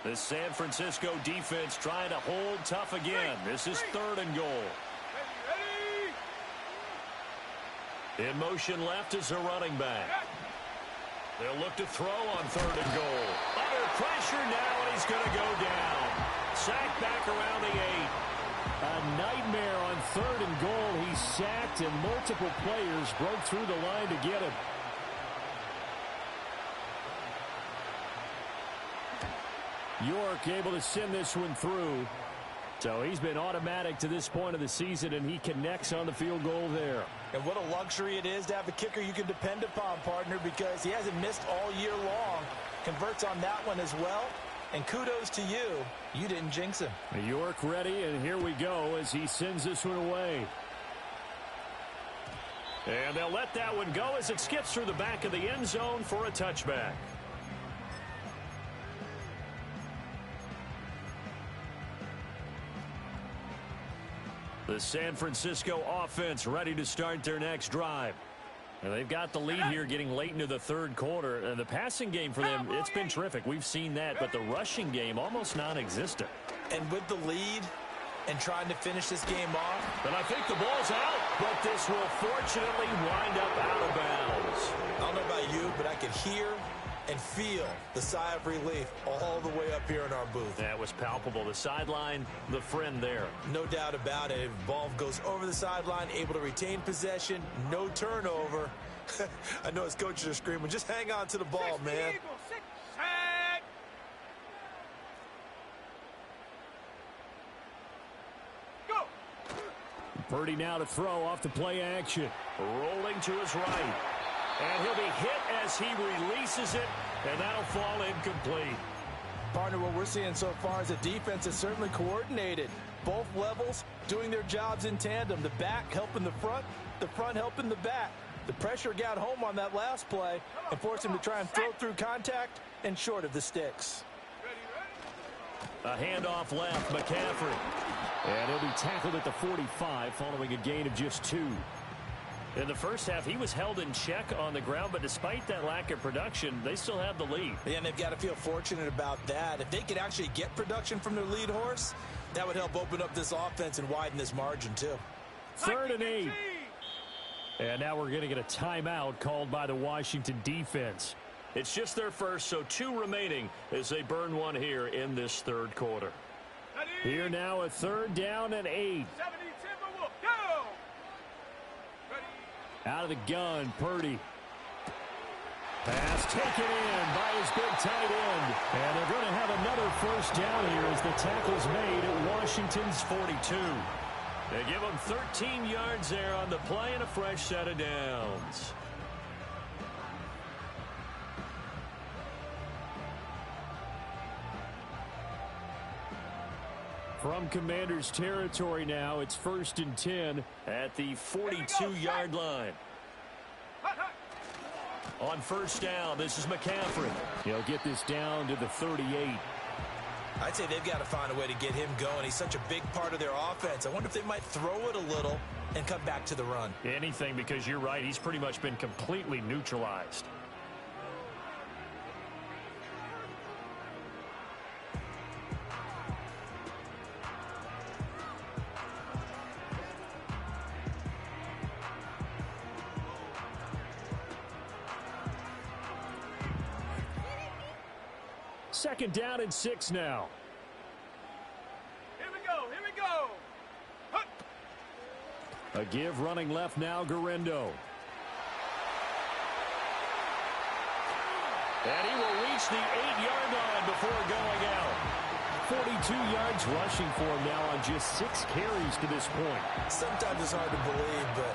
The San Francisco defense trying to hold tough again. This is third and goal. Ready. In motion left is a running back. They'll look to throw on third and goal. Under pressure now, and he's going to go down. Sacked back around the 8. A nightmare on third and goal. He's sacked, and multiple players broke through the line to get him. York able to send this one through. So he's been automatic to this point of the season, and he connects on the field goal there. And what a luxury it is to have a kicker you can depend upon, partner, because he hasn't missed all year long. Converts on that one as well. And kudos to you. You didn't jinx him. York ready, and here we go as he sends this one away. And they'll let that one go as it skips through the back of the end zone for a touchback. The San Francisco offense ready to start their next drive. And they've got the lead here getting late into the third quarter. And the passing game for them, it's been terrific. We've seen that, but the rushing game almost non-existent. And with the lead and trying to finish this game off. And I think the ball's out, but this will fortunately wind up out of bounds. I don't know about you, but I could hear and feel the sigh of relief all the way up here in our booth. That was palpable. The sideline, the friend there. No doubt about it. Ball goes over the sideline, able to retain possession, no turnover. I know his coaches are screaming, just hang on to the ball, man. Sack. Go. Purdy now to throw off the play action. Rolling to his right. And he'll be hit as he releases it, and that'll fall incomplete. Partner, what we're seeing so far is the defense is certainly coordinated. Both levels doing their jobs in tandem. The back helping the front helping the back. The pressure got home on that last play and forced him to try and throw through contact and short of the sticks. A handoff left, McCaffrey. And he'll be tackled at the 45 following a gain of just 2. In the first half, he was held in check on the ground, but despite that lack of production, they still have the lead. Yeah, and they've got to feel fortunate about that. If they could actually get production from their lead horse, that would help open up this offense and widen this margin, too. Third and 8. And now we're going to get a timeout called by the Washington defense. It's just their first, so 2 remaining as they burn one here in this third quarter. Here now a third down and 8. 70 Timberwolves. Go. Out of the gun, Purdy. Pass taken in by his big tight end. And they're going to have another first down here as the tackle's made at Washington's 42. They give them 13 yards there on the play and a fresh set of downs. From Commanders territory now, it's 1st and 10 at the 42-yard line. On first down, this is McCaffrey. He'll get this down to the 38. I'd say they've got to find a way to get him going. He's such a big part of their offense. I wonder if they might throw it a little and come back to the run. Anything, because you're right. He's pretty much been completely neutralized. Second down and 6 now. Here we go. Here we go. A give running left now, Guerrero. And he will reach the 8-yard line before going out. 42 yards rushing for him now on just 6 carries to this point. Sometimes it's hard to believe, but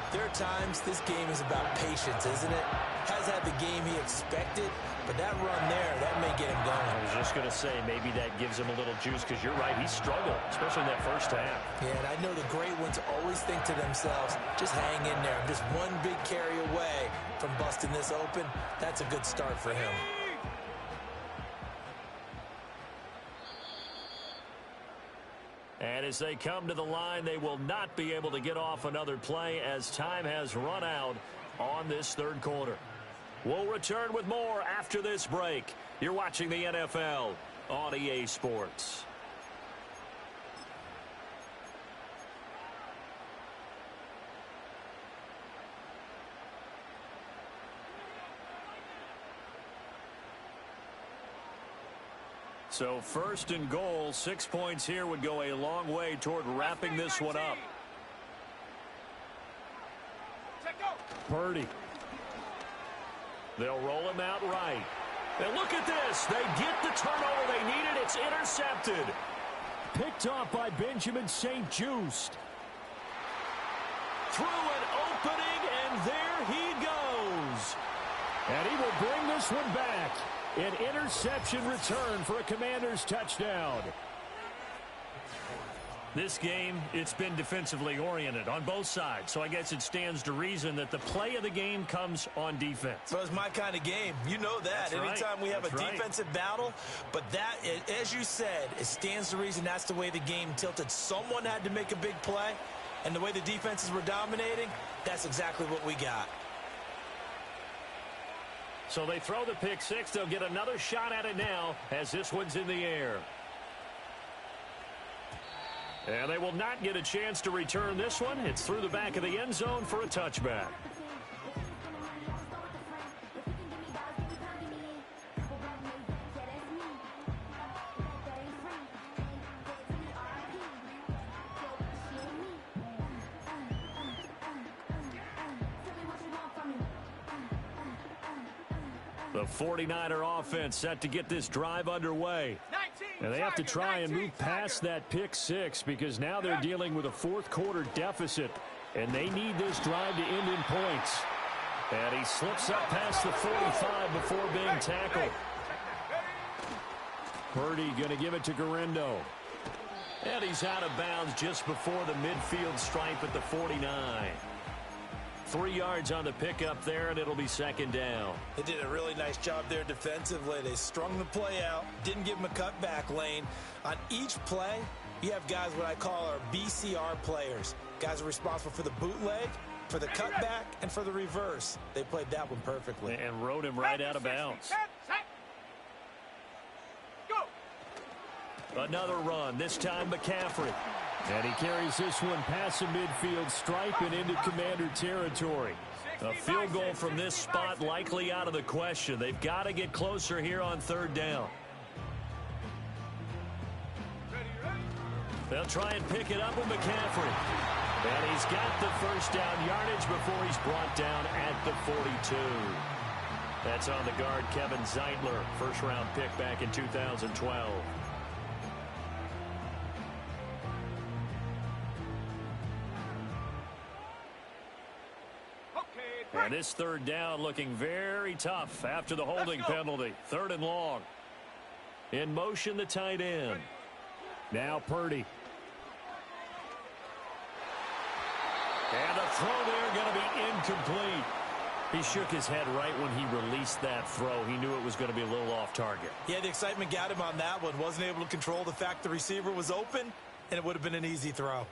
there are times this game is about patience, isn't it? Has had the game he expected, but that run there, that may get him going. I was just going to say, maybe that gives him a little juice, because you're right, he struggled, especially in that first half. Yeah, and I know the great ones always think to themselves, just hang in there. I'm just one big carry away from busting this open. That's a good start for him. And as they come to the line, they will not be able to get off another play as time has run out on this third quarter. We'll return with more after this break. You're watching the NFL on EA Sports. So first and goal, 6 points here would go a long way toward wrapping this one up. Purdy. They'll roll him out right. And look at this. They get the turnover they needed. It's intercepted. Picked off by Benjamin St-Juste. Through an opening, and there he goes. And he will bring this one back. An interception return for a Commanders touchdown. This game, it's been defensively oriented on both sides, so I guess it stands to reason that the play of the game comes on defense. Well, it's my kind of game. You know that. That's right. Anytime we have That's a right. defensive battle, but that, as you said, it stands to reason that's the way the game tilted. Someone had to make a big play, and the way the defenses were dominating, that's exactly what we got. So they throw the pick six. They'll get another shot at it now as this one's in the air. And they will not get a chance to return this one. It's through the back of the end zone for a touchback. The 49er offense set to get this drive underway. And they have to try and move past that pick six because now they're dealing with a fourth quarter deficit. And they need this drive to end in points. And he slips up past the 45 before being tackled. Purdy going to give it to Guerendo. And he's out of bounds just before the midfield stripe at the 49. 3 yards on the pickup there, and it'll be second down. They did a really nice job there defensively. They strung the play out, didn't give him a cutback lane. On each play, you have guys what I call our BCR players. Guys are responsible for the bootleg, for the cutback, and for the reverse. They played that one perfectly. And rode him right out of bounds. Another run, this time McCaffrey. And he carries this one past the midfield stripe and into Commander territory. A field goal from this spot likely out of the question. They've got to get closer here on third down. They'll try and pick it up with McCaffrey. And he's got the first down yardage before he's brought down at the 42. That's on the guard, Kevin Zeitler, first-round pick back in 2012. And this third down looking very tough after the holding penalty. Third and long. In motion, the tight end. Now Purdy. And the throw there going to be incomplete. He shook his head right when he released that throw. He knew it was going to be a little off target. Yeah, the excitement got him on that one. Wasn't able to control the fact the receiver was open, and it would have been an easy throw.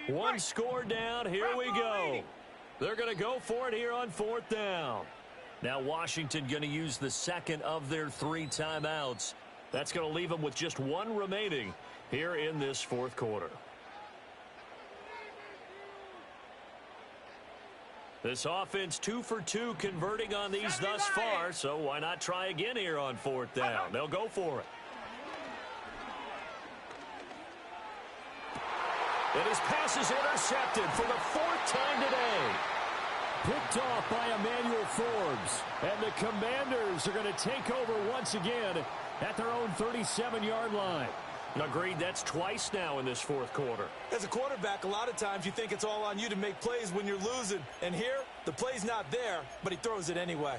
One score down. Here we go. They're going to go for it here on fourth down. Now Washington going to use the second of their 3 timeouts. That's going to leave them with just one remaining here in this fourth quarter. This offense 2 for 2 converting on these thus far, so why not try again here on fourth down? They'll go for it. And his pass is intercepted for the 4th time today. Picked off by Emmanuel Forbes. And the Commanders are going to take over once again at their own 37-yard line. Agreed, that's twice now in this 4th quarter. As a quarterback, a lot of times you think it's all on you to make plays when you're losing. And here, the play's not there, but he throws it anyway.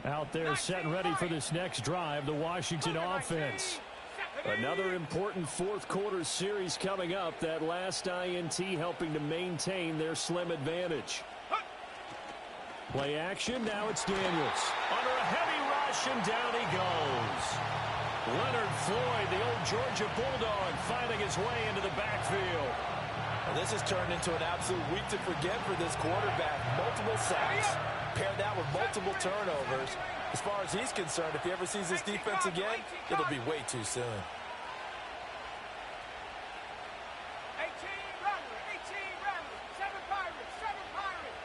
Out there set and ready for this next drive, the Washington offense. Another important 4th quarter series coming up. That last INT helping to maintain their slim advantage. Play action, now it's Daniels. Under a heavy rush, and down he goes. Leonard Floyd, the old Georgia Bulldog, finding his way into the backfield. Well, this has turned into an absolute week to forget for this quarterback. Multiple sacks. Pair that with multiple turnovers. As far as he's concerned, if he ever sees this defense again, it'll be way too soon. 18 Rattler, 7 Pirates, 7 Pirates.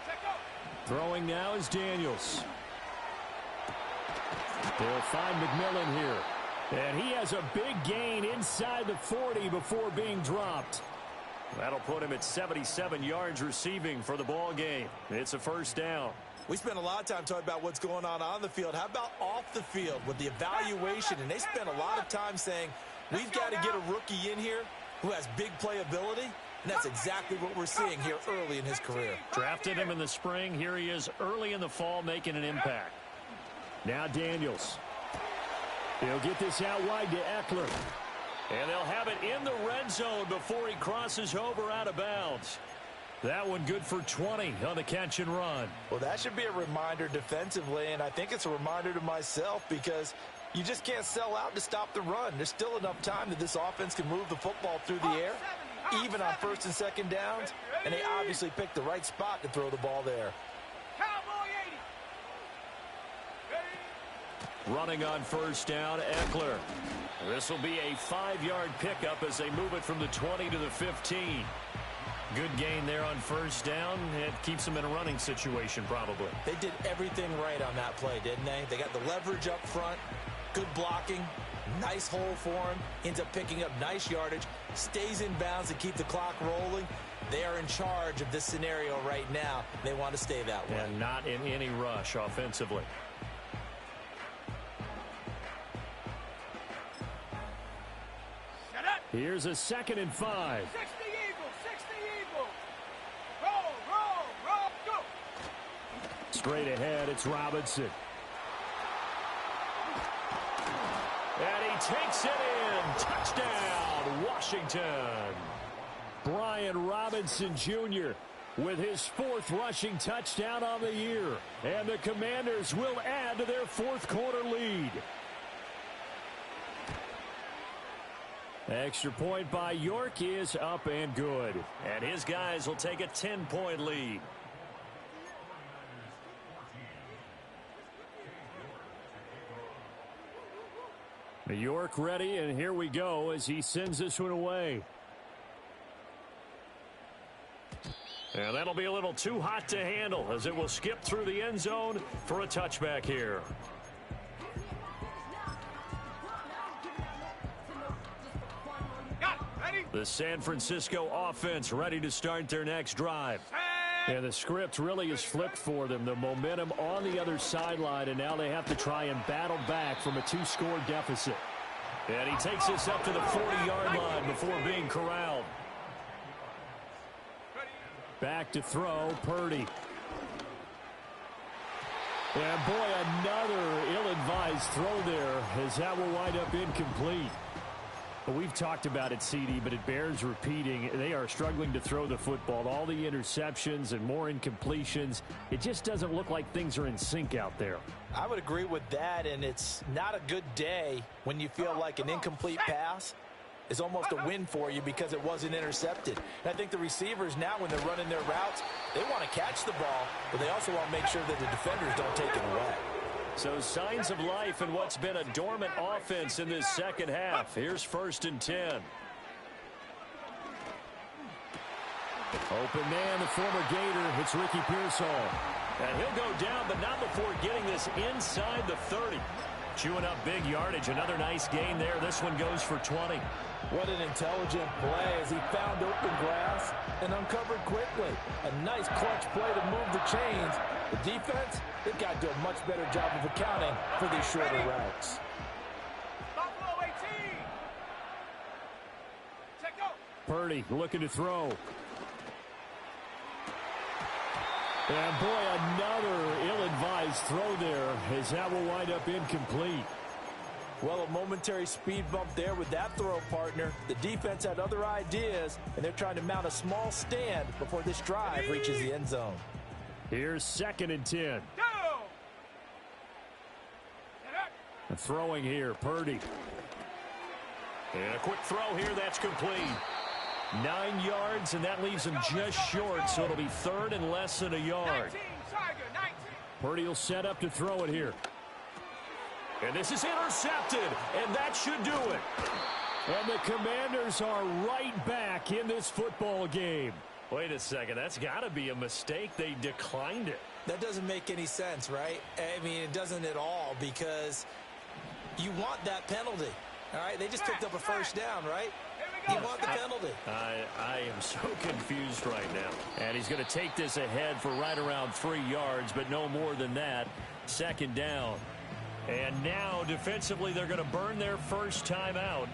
Check up. Throwing now is Daniels. They'll find McMillan here. And he has a big gain inside the 40 before being dropped. That'll put him at 77 yards receiving for the ball game. It's a 1st down. We spent a lot of time talking about what's going on the field. How about off the field with the evaluation? And they spent a lot of time saying, we've got to get a rookie in here who has big playability. And that's exactly what we're seeing here early in his career. Drafted him in the spring. Here he is early in the fall making an impact. Now Daniels. He'll get this out wide to Eckler. And they'll have it in the red zone before he crosses over out of bounds. That one good for 20 on the catch and run. Well, that should be a reminder defensively, and I think it's a reminder to myself because you just can't sell out to stop the run. There's still enough time that this offense can move the football through the air, even on 1st and 2nd downs, and they obviously picked the right spot to throw the ball there. Cowboy 80. Running on 1st down, Eckler. This will be a 5-yard pickup as they move it from the 20 to the 15. Good gain there on 1st down. It keeps them in a running situation probably. They did everything right on that play, didn't they? They got the leverage up front, good blocking, nice hole for him, ends up picking up nice yardage, stays in bounds to keep the clock rolling. They are in charge of this scenario right now. They want to stay that way. And not in any rush offensively. Here's a 2nd and 5. 60 Eagles, 60 Eagles. Roll, go. Straight ahead, it's Robinson. And he takes it in. Touchdown, Washington. Brian Robinson Jr. with his 4th rushing touchdown on the year. And the Commanders will add to their 4th quarter lead. Extra point by York is up and good. And his guys will take a 10-point lead. York ready, and here we go as he sends this one away. And that'll be a little too hot to handle as it will skip through the end zone for a touchback here. The San Francisco offense ready to start their next drive. And the script really is flipped for them. The momentum on the other sideline, and now they have to try and battle back from a 2-score deficit. And he takes this up to the 40-yard line before being corralled. Back to throw, Purdy. And boy, another ill-advised throw there as that will wind up incomplete. Well, we've talked about it, CD, but it bears repeating. They are struggling to throw the football. All the interceptions and more incompletions. It just doesn't look like things are in sync out there. I would agree with that, and it's not a good day when you feel like an incomplete pass is almost a win for you because it wasn't intercepted. And I think the receivers now, when they're running their routes, they want to catch the ball, but they also want to make sure that the defenders don't take it away. So signs of life in what's been a dormant offense in this second half. Here's 1st and 10. Open man, the former Gator. It's Ricky Pearsall. And he'll go down, but not before getting this inside the 30. Chewing up big yardage. Another nice gain there. This one goes for 20. What an intelligent play as he found open grass and uncovered quickly. A nice clutch play to move the chains. The defense, they've got to do a much better job of accounting for these shorter routes. Buffalo 18. Check go. Purdy looking to throw. And boy, another ill-advised throw there as that will wind up incomplete. Well, a momentary speed bump there with that throw, partner. The defense had other ideas, and they're trying to mount a small stand before this drive reaches the end zone. Here's 2nd and 10. Go. Throwing here, Purdy. And a quick throw here, that's complete. 9 yards, and that leaves him just short, so it'll be 3rd and less than a yard. 19, Tiger, 19. Purdy will set up to throw it here. And this is intercepted, and that should do it. And the Commanders are right back in this football game. Wait a second, that's got to be a mistake. They declined it. That doesn't make any sense, right? I mean, it doesn't at all, because you want that penalty. All right, they just picked up a first down, right? You want the penalty. I am so confused right now. And he's going to take this ahead for right around 3 yards, but no more than that. 2nd down. And now, defensively, they're going to burn their first timeout.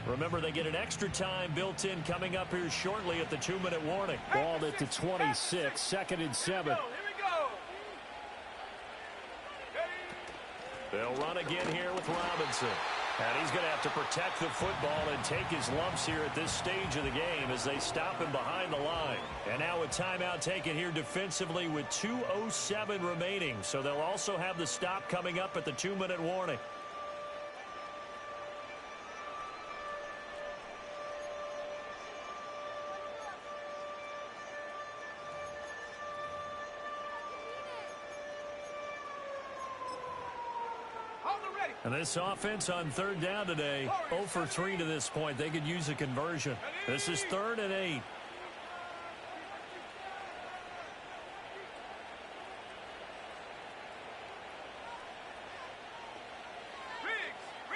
Remember, they get an extra time built in coming up here shortly at the 2-minute warning. Ball at the 26, 2nd and 7. Here we go. They'll run again here with Robinson. And he's going to have to protect the football and take his lumps here at this stage of the game as they stop him behind the line. And now a timeout taken here defensively with 2:07 remaining. So they'll also have the stop coming up at the 2-minute warning. And this offense on 3rd down today, 0 for 3 to this point. They could use a conversion. This is 3rd and 8. Riggs.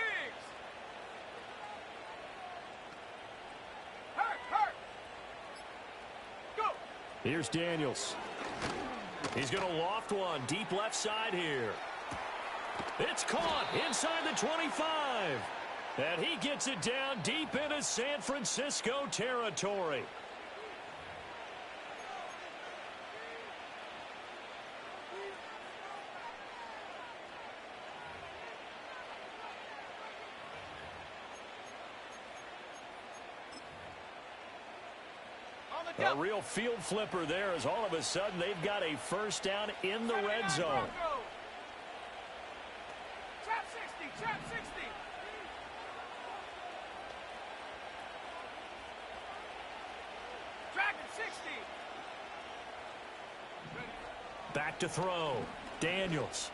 Hurt. Go. Here's Daniels. He's going to loft one deep left side here. It's caught inside the 25. And he gets it down deep into San Francisco territory. A real field flipper there as all of a sudden they've got a first down in the red zone. Trap 60. Dragon 60. Back to throw. Daniels.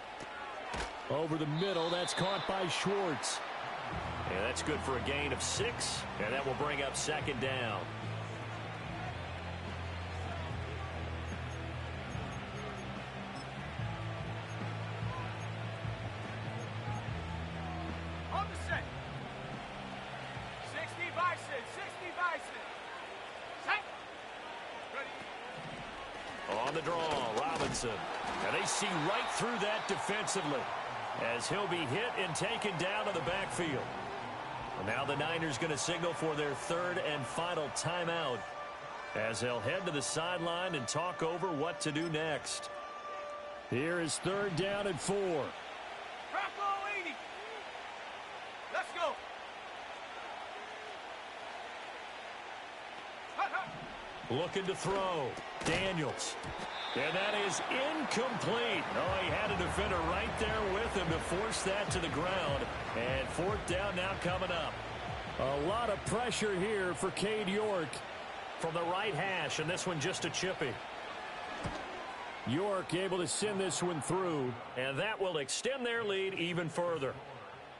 Over the middle, that's caught by Schwartz. And that's good for a gain of 6, and that will bring up 2nd down. On the draw, Robinson. And they see right through that defensively as he'll be hit and taken down to the backfield. And now the Niners going to signal for their 3rd and final timeout as they'll head to the sideline and talk over what to do next. Here is 3rd down and 4. Brocco 80. Let's go. Looking to throw. Daniels. And that is incomplete. Oh, he had a defender right there with him to force that to the ground. And 4th down now coming up. A lot of pressure here for Cade York. From the right hash, and this one just a chippy. York able to send this one through. And that will extend their lead even further.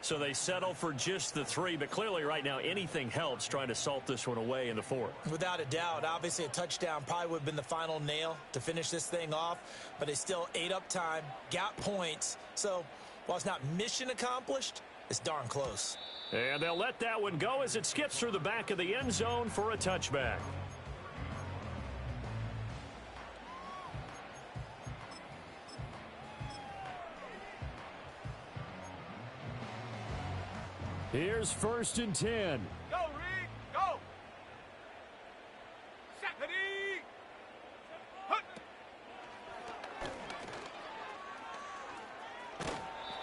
So they settle for just the 3, but clearly right now anything helps trying to salt this one away in the 4th. Without a doubt, obviously a touchdown probably would have been the final nail to finish this thing off, but they still ate up time, got points. So while it's not mission accomplished, it's darn close. And they'll let that one go as it skips through the back of the end zone for a touchback. Here's 1st and 10. Go, Reed, go. Set, ready. Hut.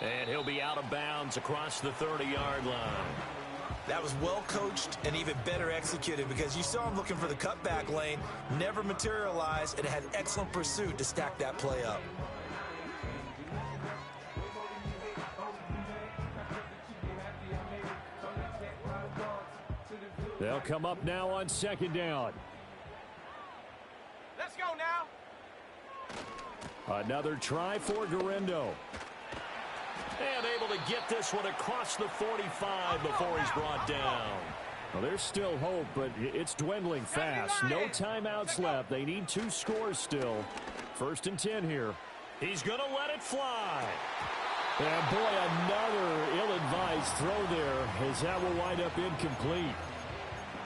And he'll be out of bounds across the 30-yard line. That was well coached and even better executed because you saw him looking for the cutback lane, never materialized, and had excellent pursuit to stack that play up. They'll come up now on 2nd down. Let's go now. Another try for Guerrero. And able to get this one across the 45 before he's brought down. Well, there's still hope, but it's dwindling fast. No timeouts left. They need 2 scores still. 1st and 10 here. He's going to let it fly. And boy, another ill-advised throw there as that will wind up incomplete.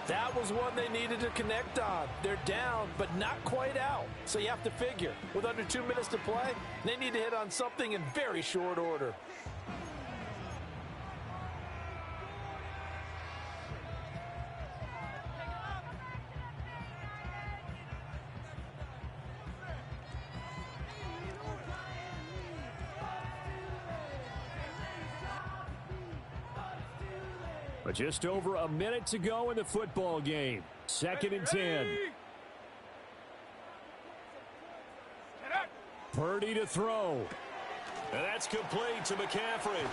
That was one they needed to connect on. They're down, but not quite out. So you have to figure, with under 2 minutes to play, they need to hit on something in very short order. But just over a minute to go in the football game. 2nd and 10. Purdy to throw. And that's complete to McCaffrey.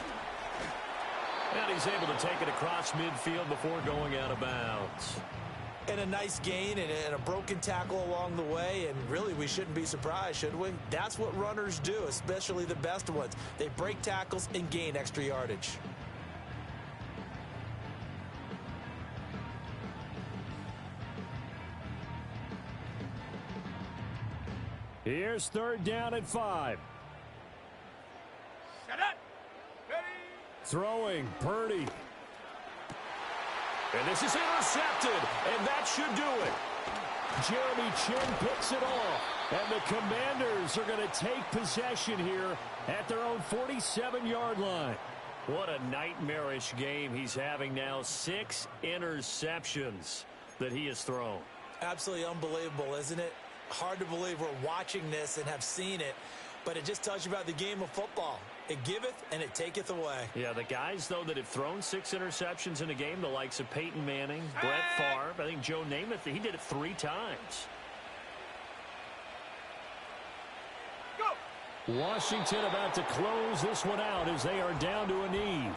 And he's able to take it across midfield before going out of bounds. And a nice gain and a broken tackle along the way, and really we shouldn't be surprised, should we? That's what runners do, especially the best ones. They break tackles and gain extra yardage. Here's 3rd down and 5. Set up. Ready. Throwing, Purdy. And this is intercepted, and that should do it. Jeremy Chinn picks it off. And the Commanders are going to take possession here at their own 47-yard line. What a nightmarish game he's having now. 6 interceptions that he has thrown. Absolutely unbelievable, isn't it? Hard to believe we're watching this and have seen it, but it just tells you about the game of football. It giveth and it taketh away. Yeah, the guys, though, that have thrown 6 interceptions in a game, the likes of Peyton Manning, Brett Favre, I think Joe Namath, he did it 3 times. Go. Washington about to close this one out as they are down to a knee.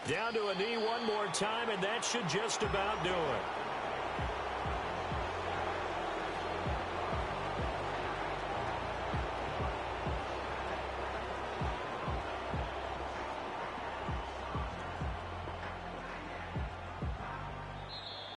Down to a knee one more time, and that should just about do it.